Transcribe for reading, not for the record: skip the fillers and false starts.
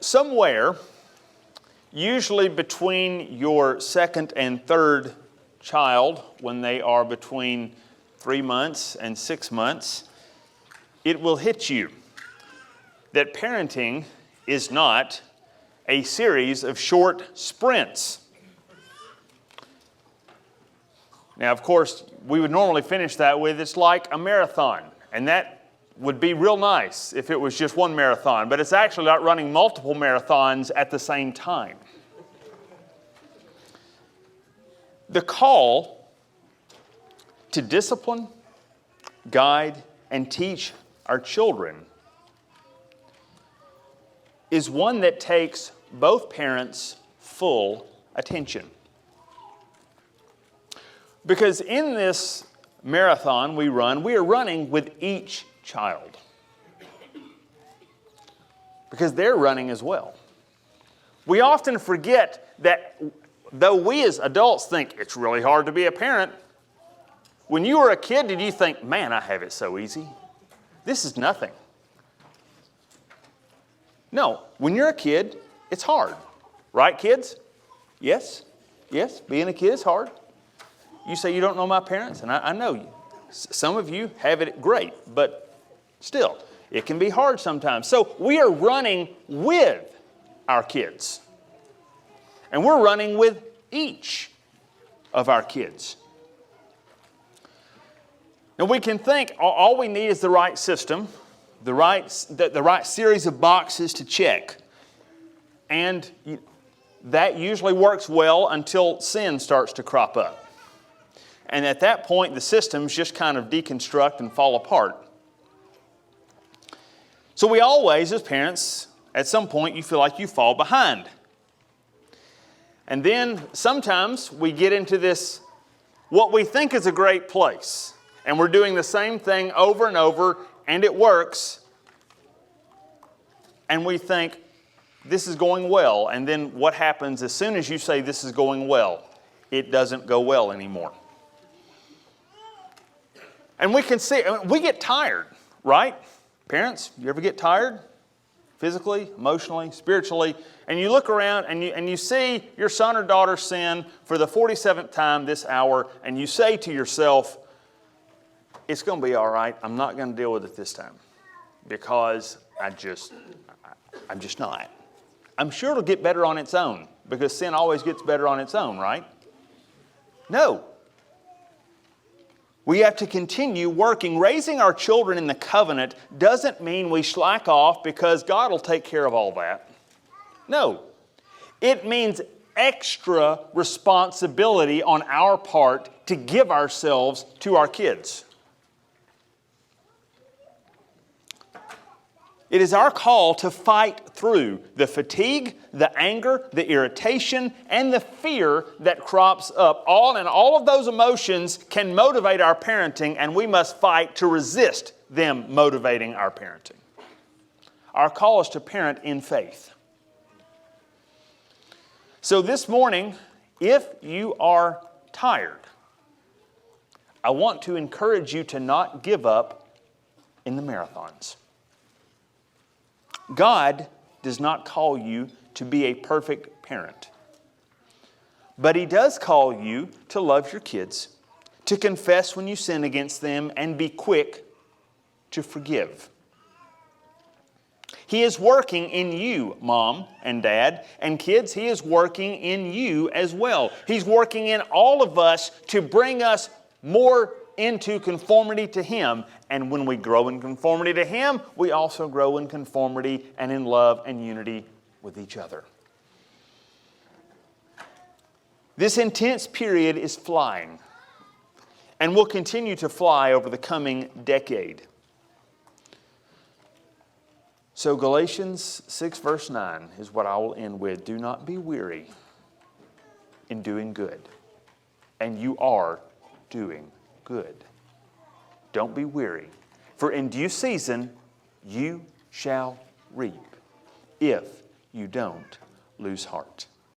Somewhere, usually between your second and third child, when they are between 3 months and 6 months, it will hit you that parenting is not a series of short sprints. Now, of course, we would normally finish that with, it's like a marathon, and that would be real nice if it was just one marathon, but it's actually not running multiple marathons at the same time. The call to discipline, guide, and teach our children is one that takes both parents' full attention. Because in this marathon we are running with each child. Because they're running as well. We often forget that though we as adults think it's really hard to be a parent, when you were a kid, did you think, man, I have it so easy? This is nothing. No, when you're a kid, it's hard. Right, kids? Yes? Yes, being a kid is hard. You say you don't know my parents, and I know you. Some of you have it great, but still, it can be hard sometimes. So we are running with our kids. And we're running with each of our kids. Now we can think all we need is the right system, the right series of boxes to check. And that usually works well until sin starts to crop up. And at that point, the systems just kind of deconstruct and fall apart. So we always, as parents, at some point you feel like you fall behind. And then sometimes we get into this, what we think is a great place. And we're doing the same thing over and over, and it works. And we think, this is going well. And then what happens as soon as you say this is going well? It doesn't go well anymore. And we can see, we get tired, right? Parents, you ever get tired? Physically, emotionally, spiritually. And you look around and you see your son or daughter sin for the 47th time this hour, and you say to yourself, it's going to be all right. I'm not going to deal with it this time because I'm just not. I'm sure it'll get better on its own because sin always gets better on its own, right? No. We have to continue working. Raising our children in the covenant doesn't mean we slack off because God will take care of all that. No. It means extra responsibility on our part to give ourselves to our kids. It is our call to fight through the fatigue, the anger, the irritation, and the fear that crops up. All of those emotions can motivate our parenting, and we must fight to resist them motivating our parenting. Our call is to parent in faith. So this morning, if you are tired, I want to encourage you to not give up in the marathons. God does not call you to be a perfect parent. But He does call you to love your kids, to confess when you sin against them, and be quick to forgive. He is working in you, mom and dad, and kids, He is working in you as well. He's working in all of us to bring us more into conformity to Him. And when we grow in conformity to Him, we also grow in conformity and in love and unity with each other. This intense period is flying and will continue to fly over the coming decade. So Galatians 6 verse 9 is what I will end with. Do not be weary in doing good. And you are doing good. Don't be weary, for in due season you shall reap if you don't lose heart.